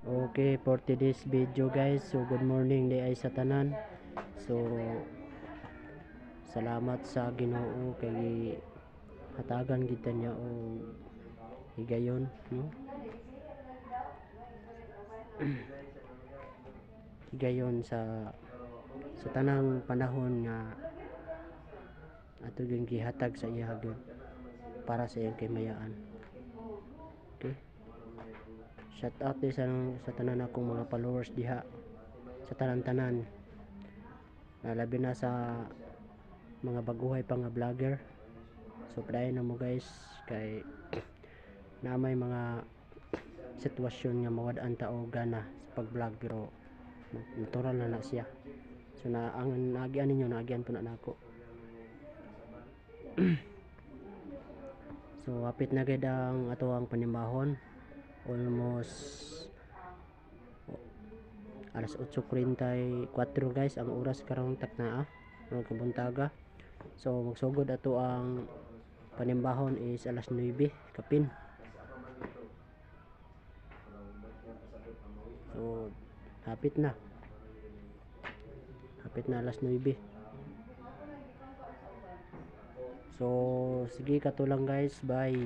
Okay, for today's video guys, so good morning di ay sa tanan. So salamat sa Ginoo kay hatagan kita niya o higayon, no? Higayon sa tanang panahon nga ato gyud gihatag sa iya gyud para sa iyang kamayaan. Okay? Shout out din sa tanan akong mga followers diha sa tanan-tanan. Labi na sa mga baguhay pa nga vlogger. So padayon na mo guys kay na may mga sitwasyon nga mawad-an ta og gana sa pag-vlog pero natural na siya. So ang naagian ninyo naagian po na nako. So hapit na gid ang ato ang panimahon. Almost alas 8:34 guys ang oras karong taknaa ng kabuntaga. So magsugod ato ang panimbahon is alas 9 kapin. So hapit na alas 9. So sige, kato lang guys, bye.